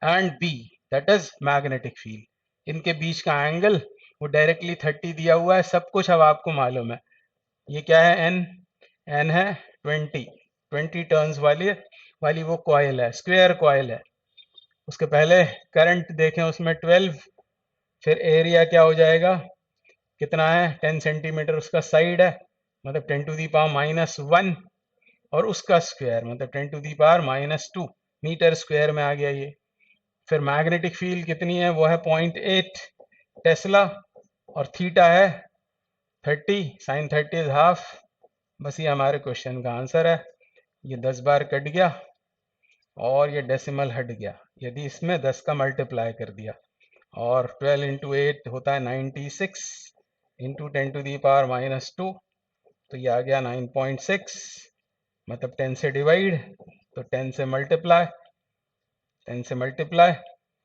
and B, that is magnetic field. इनके बीच का एंगल वो डायरेक्टली 30 दिया हुआ है, सब कुछ अब आपको मालूम है। ये क्या है? एन है 20 टर्न्स वाली वो कॉइल है, स्क्वायर कॉइल है। उसके पहले करंट देखें, उसमें 12, फिर एरिया क्या हो जाएगा? कितना है? 10 सेंटीमीटर उसका साइड है, मतलब 10 टू दी पावर -1, और उसका स्क्वायर मतलब 10 to the power -2 metre square में आ गया ये। फिर मैग्नेटिक फील्ड कितनी है? वो है 0.8 टेस्ला, और थीटा है 30 sin 30 इज हाफ। बस ये हमारे क्वेश्चन का आंसर है। ये 10 बार कट गया और ये डेसिमल हट गया यदि इसमें 10 का मल्टीप्लाई कर दिया, और 12 इंटू 8 होता है 96 इंटू 10 टू दी पावर -2, तो ये आ गया 9.6, मतलब 10 से डिवाइड तो 10 से मल्टीप्लाई, 10 से मल्टीप्लाई,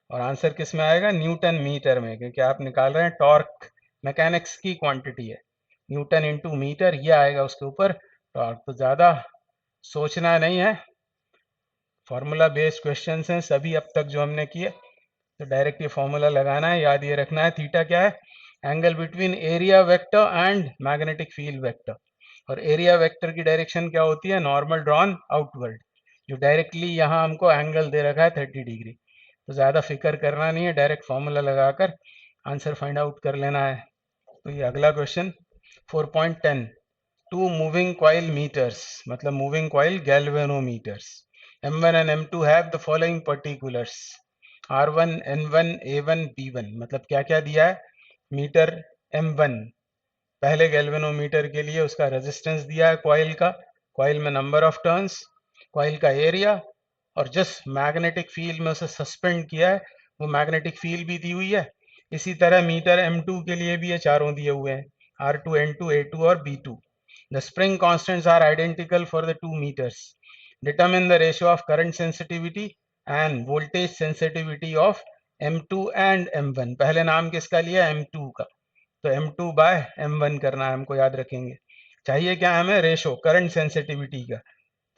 और आंसर किस में आएगा? न्यूटन मीटर में, क्योंकि आप निकाल रहे हैं टॉर्क, मैकेनिक्स की क्वांटिटी है, न्यूटन इंटू मीटर ये आएगा उसके ऊपर टॉर्क। तो ज़्यादा सोचना नहीं है, फॉर्मूला बेस्ड क्वेश्चन हैं सभी अब तक जो हमने किए, तो डायरेक्ट ये फॉर्मूला लगाना है, याद ये रखना है। थीटा क्या है? Angle between area vector and magnetic field vector, और एरिया वेक्टर की डायरेक्शन क्या होती है? नॉर्मल ड्रॉन आउटवर्ड, जो डायरेक्टली यहाँ हमको एंगल दे रखा है 30 डिग्री। तो ज़्यादा फिक्र करना नहीं है, डायरेक्ट फॉर्मूला लगाकर आंसर फाइंड आउट कर लेना है। तो ये अगला question 4.10, two moving coil meters, मतलब moving coil galvanometers, M1 and M2 have the following particulars, R1, N1, A1, B1, मतलब क्या क्या दिया है? मीटर M1 पहले गैल्वेनोमीटर के लिए उसका रेजिस्टेंस दिया है कॉइल का, कॉइल में नंबर ऑफ टर्न्स, कॉइल का एरिया, और जस्ट मैग्नेटिक फील्ड में उसे सस्पेंड किया है, वो मैग्नेटिक फील्ड भी दी हुई है। इसी तरह मीटर M2 के लिए भी ये चारों दिए हुए हैं, R2, N2, A2 और B2। The spring constants are identical for the two meters. Determine the ratio of current sensitivity and voltage sensitivity of M2 and M1। पहले नाम किसका लिया? M2 का, तो M2 बाय M1 करना है हमको, याद रखेंगे। चाहिए क्या हमें? रेशो करंट सेंसिटिविटी का।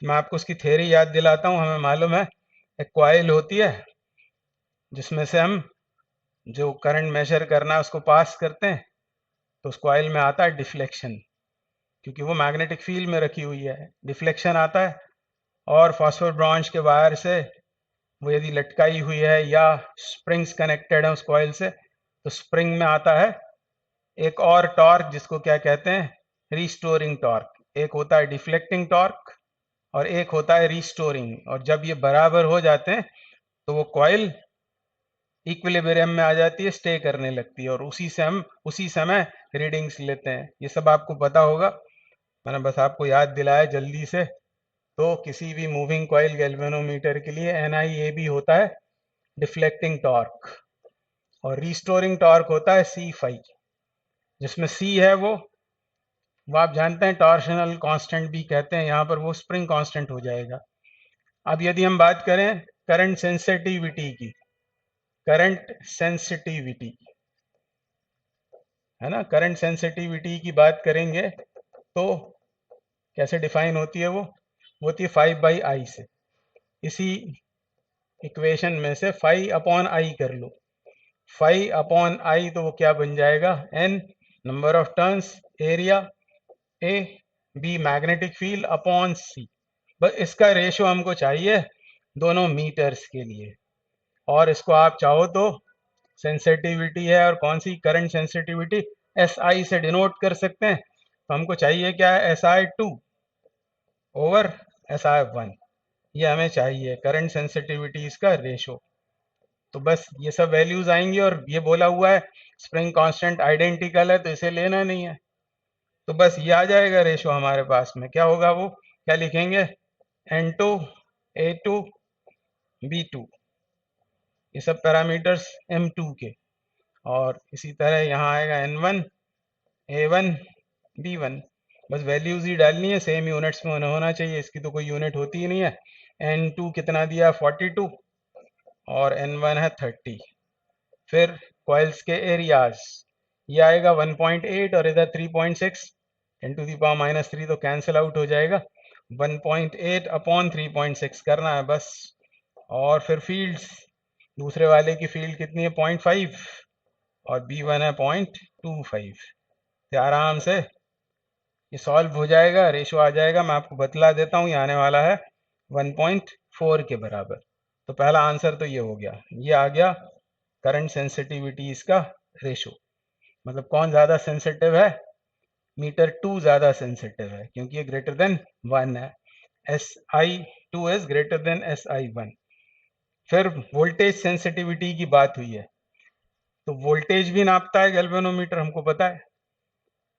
मैं आपको उसकी थ्योरी याद दिलाता हूँ। हमें मालूम है एक कॉइल होती है जिसमें से हम जो करंट मेजर करना है उसको पास करते हैं, तो उस कॉइल में आता है डिफ्लेक्शन, क्योंकि वो मैग्नेटिक फील्ड में रखी हुई है, डिफ्लेक्शन आता है। और फॉस्फोर ब्रांच के वायर से वो यदि लटकाई हुई है या स्प्रिंग्स कनेक्टेड है उस कॉइल से, तो स्प्रिंग में आता है एक और टॉर्क जिसको क्या कहते हैं? Restoring torque. एक होता है डिफ्लेक्टिंग टॉर्क और एक होता है रिस्टोरिंग, और जब ये बराबर हो जाते हैं तो वो कॉइल इक्विलिब्रियम में आ जाती है, स्टे करने लगती है, और उसी से हम उसी समय रीडिंग्स लेते हैं। ये सब आपको पता होगा, मैंने बस आपको याद दिलाया जल्दी से। तो किसी भी मूविंग कॉइल गैल्वेनोमीटर के लिए NIAB होता है डिफ्लेक्टिंग टॉर्क, और रिस्टोरिंग टॉर्क होता है C फाई, जिसमें C है वो आप जानते हैं टॉर्शनल कांस्टेंट भी कहते हैं, यहाँ पर वो स्प्रिंग कांस्टेंट हो जाएगा। अब यदि हम बात करें करंट सेंसिटिविटी की, करंट सेंसिटिविटी है ना, करंट सेंसिटिविटी की बात करेंगे तो कैसे डिफाइन होती है? वो होती है 5/I से। इसी इक्वेशन में से 5/I कर लो, 5/I, तो वो क्या बन जाएगा? N number of turns, area A, B magnetic field upon C। बस इसका रेशो हमको चाहिए दोनों मीटर्स के लिए, और इसको आप चाहो तो सेंसिटिविटी है, और कौन सी? करंट सेंसिटिविटी SI से डिनोट कर सकते हैं। तो हमको चाहिए क्या है? SI2 ओवर SI1, ये हमें चाहिए करंट सेंसिटिविटी इसका रेशो। तो बस ये सब वैल्यूज आएंगी, और ये बोला हुआ है स्प्रिंग कांस्टेंट आइडेंटिकल है तो इसे लेना नहीं है, तो बस ये आ जाएगा रेशो हमारे पास में। क्या होगा वो? क्या लिखेंगे? N2 A2 B2, ये सब पैरामीटर्स M2 के, और इसी तरह यहाँ आएगा N1 A1 B1। बस वैल्यूज ही डालनी है, सेम यूनिट्स में होना चाहिए, इसकी तो कोई यूनिट होती ही नहीं है। N2 कितना दिया? 42, और N1 है 30। फिर कॉइल्स के एरियाज, ये आएगा 1.8 और इधर 3.6, 10⁻³ तो कैंसिल आउट हो जाएगा, 1.8 अपॉन 3.6 करना है बस। और फिर फील्ड्स, दूसरे वाले की फील्ड कितनी है? 0.5, और B1 है 0.25। तो आराम से ये सॉल्व हो जाएगा, रेशो आ जाएगा। मैं आपको बतला देता हूँ, ये आने वाला है 1.4 के बराबर। तो पहला आंसर तो ये हो गया, ये आ गया करंट सेंसिटिविटी इसका रेशो। मतलब कौन ज़्यादा सेंसिटिव है? मीटर 2 ज़्यादा सेंसिटिव है, क्योंकि ये ग्रेटर देन 1 है। SI2 is greater than SI1। फिर वोल्टेज सेंसिटिविटी की बात हुई है, तो वोल्टेज भी नापता है गैल्वेनोमीटर, हमको पता है।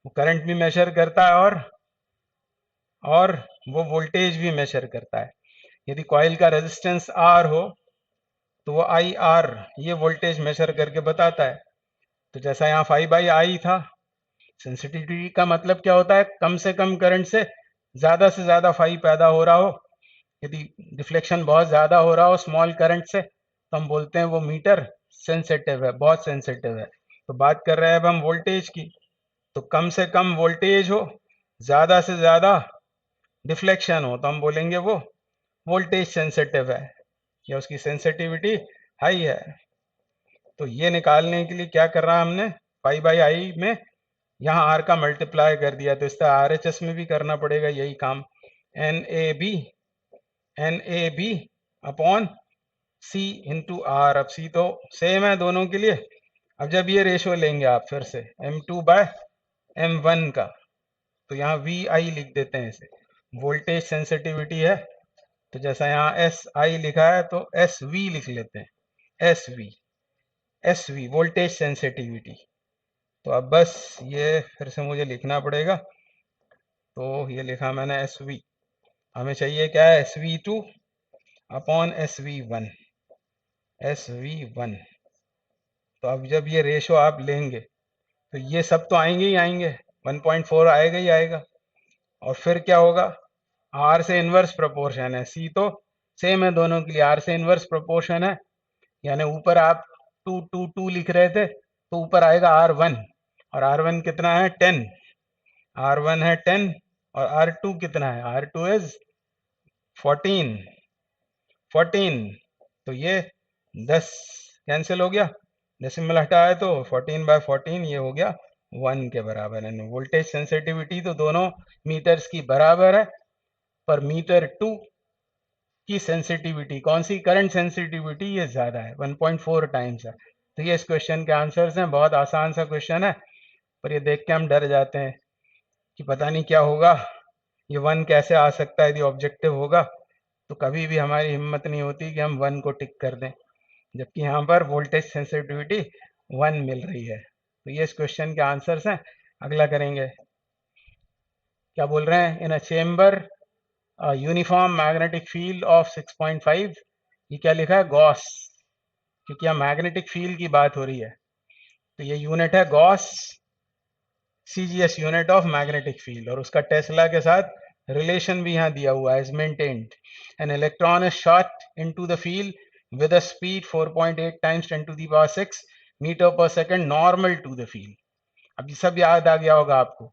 वो करंट भी मेजर करता है और वो वोल्टेज भी मेजर करता है। यदि कॉइल का रेजिस्टेंस आर हो तो वो आई आर ये वोल्टेज मेजर करके बताता है। तो जैसा यहाँ 5/I था, सेंसिटिविटी का मतलब क्या होता है, कम से कम करंट से ज्यादा फाई पैदा हो रहा हो। यदि डिफ्लेक्शन बहुत ज्यादा हो रहा हो स्मॉल करंट से तो हम बोलते हैं वो मीटर सेंसिटिव है, बहुत सेंसिटिव है। तो बात कर रहे हैं अब हम वोल्टेज की, तो कम से कम वोल्टेज हो, ज्यादा से ज्यादा डिफ्लेक्शन हो, तो हम बोलेंगे वो वोल्टेज सेंसिटिव है या उसकी सेंसिटिविटी हाई है। तो ये निकालने के लिए क्या कर रहा है हमने, 5/I में यहाँ आर का मल्टीप्लाई कर दिया, तो इसका RHS में भी करना पड़ेगा यही काम, NAB upon C into R. अब C तो सेम है दोनों के लिए। अब जब ये रेशो लेंगे आप फिर से M2/M1 का, तो यहाँ VI लिख देते हैं, इसे वोल्टेज सेंसिटिविटी है। तो जैसा यहाँ SI लिखा है तो SV लिख लेते हैं, SV वोल्टेज सेंसिटिविटी। तो अब बस ये फिर से मुझे लिखना पड़ेगा, तो ये लिखा मैंने SV, हमें चाहिए क्या है SV2 अपॉन SV1। तो अब जब ये रेशो आप लेंगे तो ये सब तो आएंगे ही आएंगे, 1.4 आएगा ही आएगा। और फिर क्या होगा, आर से इनवर्स प्रोपोर्शन है, सी तो सेम है दोनों के लिए, आर से इनवर्स प्रोपोर्शन है, यानी ऊपर आप 2 लिख रहे थे तो ऊपर आएगा R1, और R1 कितना है 10, R1 है 10 और R2 कितना है, R2 इज 14। तो ये 10 कैंसिल हो गया, डेसिमल हटाए तो 14/14 ये हो गया 1 के बराबर है। वोल्टेज सेंसिटिविटी तो दोनों मीटर्स की बराबर है, पर मीटर 2 की सेंसिटिविटी, कौन सी, करंट सेंसिटिविटी, ये ज्यादा है, 1.4 टाइम्स है। तो ये इस क्वेश्चन के आंसर्स हैं। बहुत आसान सा क्वेश्चन है, पर ये देख के हम डर जाते हैं कि पता नहीं क्या होगा, ये 1 कैसे आ सकता है यदि ऑब्जेक्टिव होगा। तो कभी भी हमारी हिम्मत नहीं होती कि हम 1 को टिक कर दें, जबकि यहाँ पर वोल्टेज सेंसिटिविटी 1 मिल रही है। तो ये इस क्वेश्चन के आंसर्स हैं। अगला करेंगे, क्या बोल रहे हैं, in a chamber uniform magnetic field of 6.5, ये क्या लिखा है, गॉस, क्योंकि यहाँ मैग्नेटिक फील्ड की बात हो रही है। तो ये यूनिट है Gauss, CGS unit of magnetic field, और उसका टेस्ला के साथ रिलेशन भी यहाँ दिया हुआ है, is maintained. An electron is shot into the field with a speed 4.8 times 10⁶ metre per second normal to the field. अब ये सब याद आ गया होगा आपको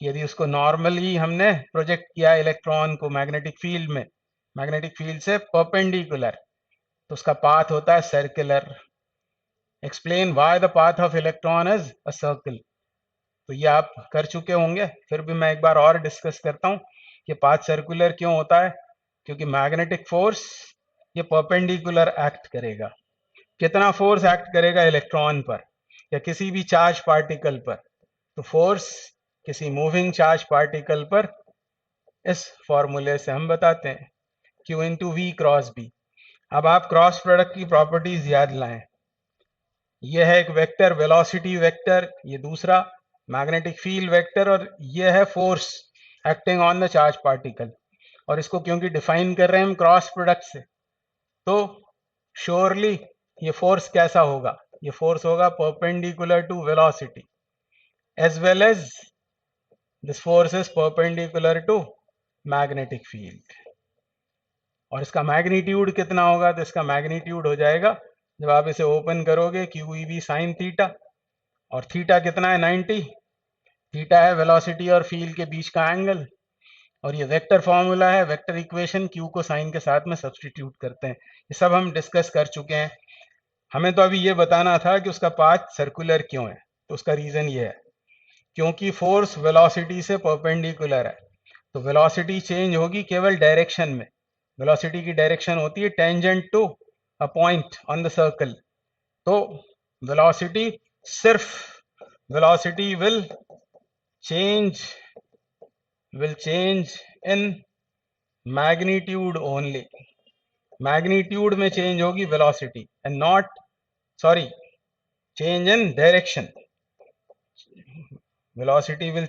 कि यदि उसको नॉर्मली हमने प्रोजेक्ट किया इलेक्ट्रॉन को मैग्नेटिक फील्ड में, मैग्नेटिक फील्ड से परपेंडिकुलर, तो उसका पाथ होता है circular. Explain why the path of electron is a circle. तो ये आप कर चुके होंगे, फिर भी मैं एक बार और डिस्कस करता हूँ कि पाथ सर्कुलर क्यों होता है, क्योंकि मैग्नेटिक फोर्स ये परपेंडिकुलर एक्ट करेगा। कितना फोर्स एक्ट करेगा इलेक्ट्रॉन पर या किसी भी चार्ज पार्टिकल पर, तो फोर्स किसी मूविंग चार्ज पार्टिकल पर इस फॉर्मूले से हम बताते हैं, Q into V cross B. अब आप क्रॉस प्रोडक्ट की प्रॉपर्टीज याद लाएं, ये है एक वेक्टर वेलोसिटी वेक्टर, ये दूसरा मैग्नेटिक फील्ड वेक्टर, और ये है force acting on the charge particle. और इसको क्योंकि डिफाइन कर रहे हैं हम क्रॉस प्रोडक्ट से, तो श्योरली ये फोर्स कैसा होगा, ये फोर्स होगा perpendicular to velocity, as well as this force is perpendicular to magnetic field. और इसका मैग्नीट्यूड कितना होगा, तो इसका मैग्नीट्यूड हो जाएगा, जब आप इसे ओपन करोगे, QEV साइन थीटा, और थीटा कितना है 90, थीटा है वेलोसिटी और फील्ड के बीच का एंगल, और ये वेक्टर फॉर्मूला है, वेक्टर इक्वेशन, Q को साइन के साथ में सब्सटीट्यूट करते हैं। ये सब हम डिस्कस कर चुके हैं। हमें तो अभी ये बताना था कि उसका पाथ सर्कुलर क्यों है, तो उसका रीजन ये है क्योंकि फोर्स वेलोसिटी से परपेंडिकुलर है, तो वेलोसिटी चेंज होगी केवल डायरेक्शन में। वेलोसिटी की डायरेक्शन होती है tangent to a point on the circle, तो वेलोसिटी सिर्फ velocity will change in magnitude only, magnitude में चेंज होगी velocity and not, sorry, change in direction, velocity will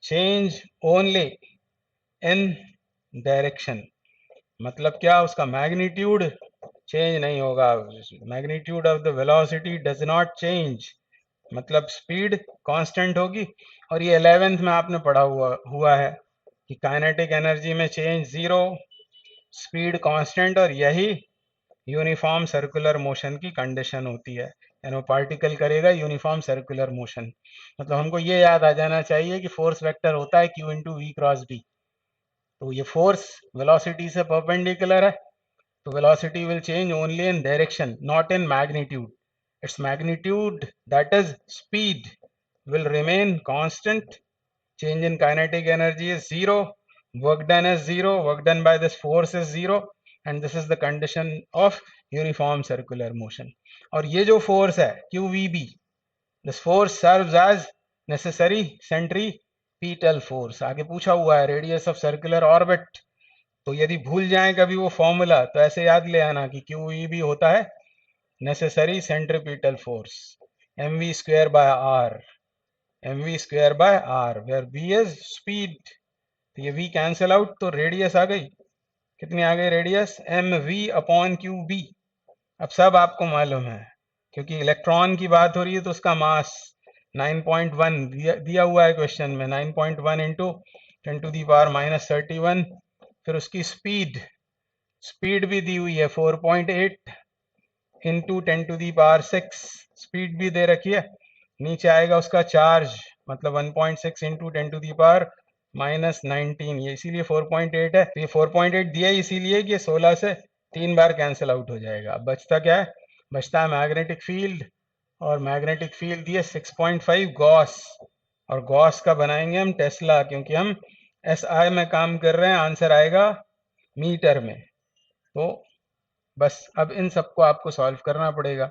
change only in direction. मतलब क्या, उसका मैग्नीट्यूड चेंज नहीं होगा। Magnitude of the velocity does not change, मतलब speed constant होगी। और ये 11th में आपने पढ़ा हुआ है कि काइनेटिक एनर्जी में चेंज जीरो, स्पीड कांस्टेंट, और यही यूनिफॉर्म सर्कुलर मोशन की कंडीशन होती है। यानी वो पार्टिकल करेगा यूनिफॉर्म सर्कुलर मोशन। मतलब हमको ये याद आ जाना चाहिए कि फोर्स वेक्टर होता है Q into V cross D. तो ये फोर्स वेलोसिटी से परपेंडिकुलर है, तो velocity will change only in direction, not in magnitude. Its magnitude, that is speed, will remain constant. Change in kinetic energy is zero. Work done is zero. Work done by this force is zero. And this is the condition of uniform circular motion. और ये जो force है QVB, this force serves as necessary centripetal force. आगे पूछा हुआ है radius of circular orbit. तो यदि भूल जाएं कभी वो फॉर्मूला, तो ऐसे याद ले आना कि क्यू भी होता है necessary centripetal force, mv square by R, mv square by R, where v is speed. तो ये v कैंसिल आउट, तो रेडियस आ गई। कितनी आ गई radius? mv upon Q B. अब सब आपको मालूम है, क्योंकि इलेक्ट्रॉन की बात हो रही है तो उसका मास 9.1 दिया हुआ है क्वेश्चन में, 9.1 इंटू 10⁻⁻31। फिर उसकी स्पीड भी दी हुई है 4.8 इंटू 10⁻⁶, स्पीड भी दे रखी है। नीचे आएगा उसका चार्ज, मतलब 1.6 इंटू 10⁻⁻19, ये इसीलिए 4.8 है। तो ये 4.8 दिया इसीलिए कि 16 से 3 बार कैंसिल आउट हो जाएगा। अब बचता क्या है? बचता है मैग्नेटिक फील्ड, और मैग्नेटिक फील्ड दिए 6.5 गॉस, और गॉस का बनाएंगे हम टेस्ला, क्योंकि हम SI में काम कर रहे हैं। आंसर आएगा मीटर में। तो बस अब इन सबको आपको सॉल्व करना पड़ेगा,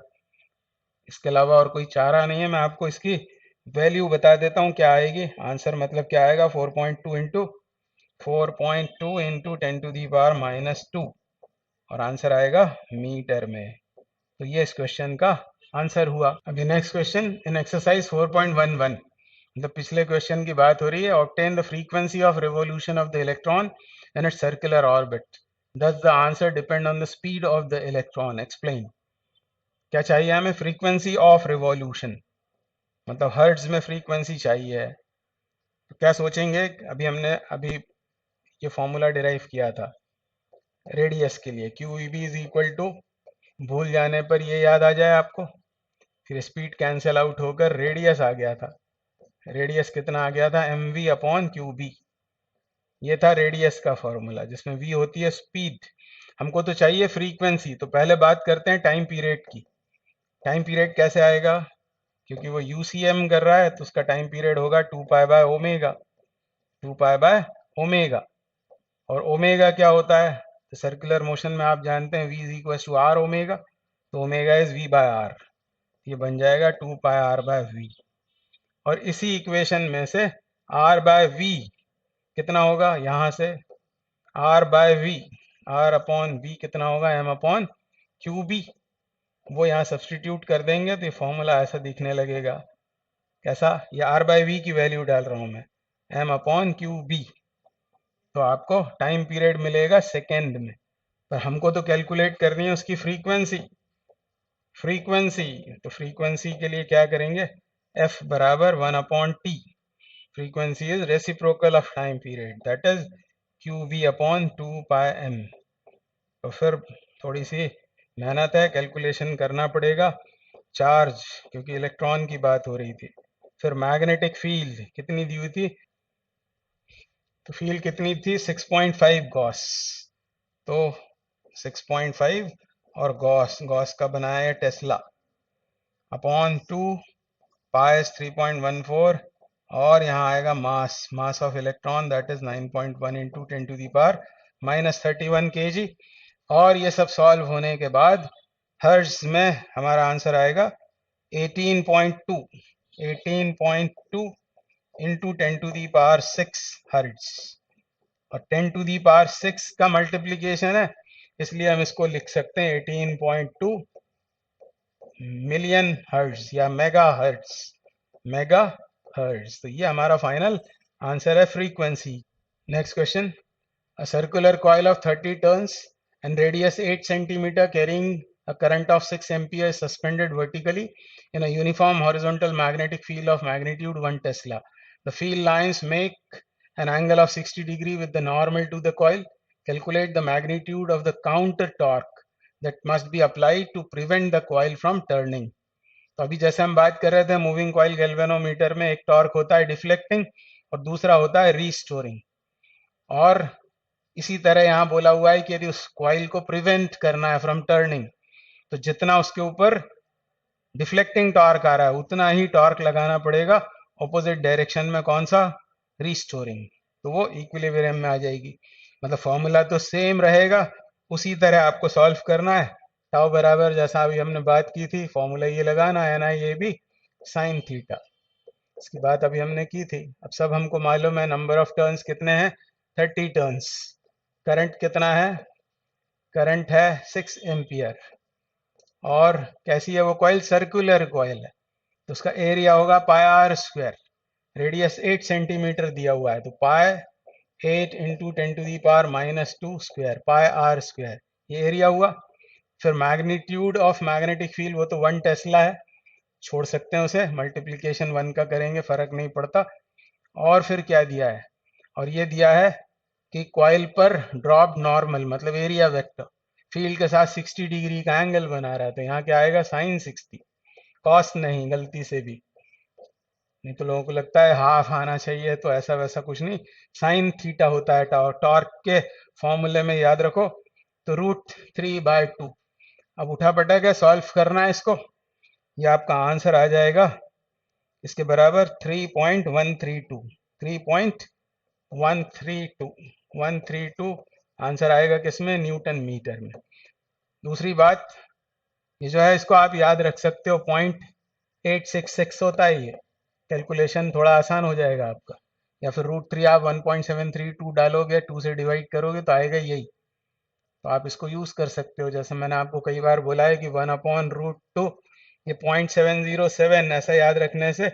इसके अलावा और कोई चारा नहीं है। मैं आपको इसकी वैल्यू बता देता हूँ क्या आएगी। आंसर मतलब क्या आएगा? 4.2 इंटू 4.2 इंटू 10⁻⁻², और आंसर आएगा मीटर में। तो ये इस क्वेश्चन का आंसर हुआ। अभी नेक्स्ट क्वेश्चन, इन एक्सरसाइज 4.11, मतलब पिछले क्वेश्चन की बात हो रही है। Obtain the frequency of revolution of the electron in its circular orbit, does the answer depend on the speed of the electron? Explain. क्या चाहिए हमें? फ्रीक्वेंसी ऑफ रिवॉल्यूशन, मतलब हर्ट्ज में फ्रीक्वेंसी चाहिए। तो क्या सोचेंगे? अभी ये फॉर्मूला डिराइव किया था रेडियस के लिए, Q B is equal to, भूल जाने पर ये याद आ जाए आपको, फिर स्पीड कैंसिल आउट होकर रेडियस आ गया था। रेडियस कितना आ गया था? mv upon Q B. ये था रेडियस का फॉर्मूला, जिसमें v होती है स्पीड। हमको तो चाहिए फ्रीक्वेंसी। तो पहले बात करते हैं टाइम पीरियड की। टाइम पीरियड कैसे आएगा? क्योंकि वो यूसीएम कर रहा है, तो उसका टाइम पीरियड होगा 2π/ओमेगा, 2π/ओमेगा। और ओमेगा क्या होता है? तो सर्कुलर मोशन में आप जानते हैं v is equal to R omega, तो ओमेगा इज v/r, ये बन जाएगा 2πr/v। और इसी इक्वेशन में से r/v कितना होगा? यहाँ से r/v, r अपॉन v कितना होगा? m upon Q B. वो यहाँ सब्सटीट्यूट कर देंगे तो ये फॉर्मूला ऐसा दिखने लगेगा। कैसा? ये r/v की वैल्यू डाल रहा हूँ मैं, m अपॉन क्यू बी। तो आपको टाइम पीरियड मिलेगा सेकेंड में, पर हमको तो कैलकुलेट करनी है उसकी फ्रीक्वेंसी। तो फ्रीक्वेंसी के लिए क्या करेंगे? f बराबर 1/t। Frequency is reciprocal of time period, that is qv upon 2πm। तो फिर थोड़ी सी मेहनत है, कैलकुलेशन करना पड़ेगा। चार्ज, क्योंकि इलेक्ट्रॉन की बात हो रही थी। फिर मैग्नेटिक फील्ड कितनी दी हुई थी? तो फील्ड कितनी थी? 6.5 गॉस। तो 6.5 और गॉस का बनाया है टेस्ला, अपॉन 2 पाई 3.14, और यहाँ आएगा mass of electron, that is 9.1 into 10⁻⁻31 kg। और ये सब सॉल्व होने के बाद हर्ट्ज में हमारा आंसर आएगा 18.2 इंटू 10⁻6 हर्ट्ज। और 10⁻6 का मल्टीप्लीकेशन है, इसलिए हम इसको लिख सकते हैं 18.2 मिलियन हर्ट्ज या मेगा हर्ट्ज। हर्ट्ज। तो ये हमारा फाइनल आंसर है frequency. Next question, a circular coil of 30 turns and radius 8 centimeter carrying a current of 6 ampere is suspended vertically in a uniform horizontal magnetic field of magnitude 1 Tesla. The field lines make an angle of 60 degree with the normal to the coil. Calculate the magnitude of the counter torque that must be applied to prevent the coil from turning. तो अभी जैसे हम बात कर रहे थे moving coil galvanometer में एक टॉर्क होता है डिफ्लेक्टिंग और दूसरा होता है रीस्टोरिंग, और इसी तरह यहाँ बोला हुआ है कि यदि उस कॉइल को प्रिवेंट करना है फ्रॉम टर्निंग तो जितना उसके ऊपर डिफ्लेक्टिंग टॉर्क आ रहा है उतना ही टॉर्क लगाना पड़ेगा ऑपोजिट डायरेक्शन में, कौन सा, रीस्टोरिंग, तो वो इक्विलिब्रियम में आ जाएगी। मतलब फॉर्मूला तो सेम रहेगा, उसी तरह आपको सॉल्व करना है। टाउ बराबर जैसा अभी हमने बात की थी, फॉर्मूला ये लगाना है ना, ये भी साइन थीटा, इसकी बात अभी हमने की थी। अब सब हमको मालूम है नंबर ऑफ टर्न्स कितने हैं, 30 टर्न्स। करंट कितना है, करंट है 6 एम्पियर, और कैसी है वो कॉइल, सर्कुलर कॉइल है, तो उसका एरिया होगा pi R square. Radius 8 centimetre दिया हुआ है, तो pi 8 into 10⁻⁻² square, pi R square, ये एरिया हुआ। फिर मैग्नीट्यूड ऑफ मैग्नेटिक फील्ड, वो तो 1 टेस्ला है, छोड़ सकते हैं उसे, मल्टीप्लीकेशन 1 का करेंगे, फर्क नहीं पड़ता। और फिर क्या दिया है, और ये दिया है कि कॉइल पर ड्रॉप नॉर्मल मतलब एरिया वेक्टर फील्ड के साथ 60 डिग्री का एंगल बना रहा है, तो यहाँ क्या आएगा, साइन 60, कॉस नहीं, गलती से भी नहीं तो लोगों को लगता है हाफ आना चाहिए, तो ऐसा वैसा कुछ नहीं, साइन थीटा होता है टॉर्क के फॉर्मूले में, याद रखो। तो √3/2। अब उठा पटक है, सॉल्व करना है इसको, ये आपका आंसर आ जाएगा इसके बराबर 3.132, 3.132 आंसर आएगा किसमें, न्यूटन मीटर में। दूसरी बात, ये जो है इसको आप याद रख सकते हो, 0.866 होता है, ये कैलकुलेशन थोड़ा आसान हो जाएगा आपका। या फिर √3 आप 1.732 डालोगे, 2 से डिवाइड करोगे तो आएगा यही, तो आप इसको यूज कर सकते हो। जैसे मैंने आपको कई बार बोला है कि 1/√2, ये 0.707, ऐसा याद रखने से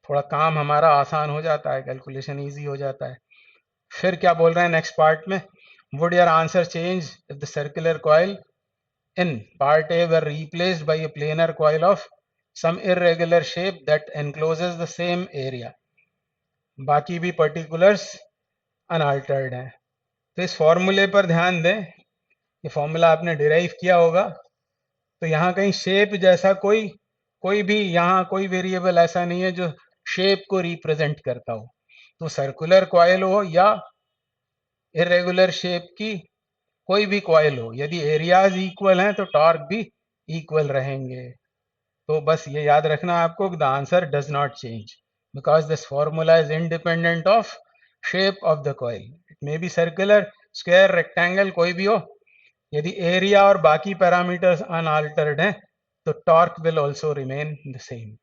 थोड़ा काम हमारा आसान हो जाता है, कैलकुलेशन इजी हो जाता है। फिर क्या बोल रहे हैं नेक्स्ट पार्ट में, would your answer change if the circular coil in part A were replaced by a planar coil of some irregular shape that encloses the same area. बाकी भी particulars unaltered हैं। तो इस फॉर्मूले पर ध्यान दें, ये फॉर्मूला आपने डिराइव किया होगा, तो यहाँ कहीं शेप जैसा कोई भी यहाँ कोई वेरिएबल ऐसा नहीं है जो शेप को रिप्रेजेंट करता हो। तो सर्कुलर कॉइल हो या इरेगुलर शेप की कोई भी कॉइल हो, यदि एरियाज इक्वल हैं तो टॉर्क भी इक्वल रहेंगे। तो बस ये याद रखना आपको, the answer does not change because this formula is independent of shape of the coil. It may be circular, square, rectangle, कोई भी हो, यदि एरिया और बाकी पैरामीटर्स अनअल्टर्ड हैं तो torque will also remain the same.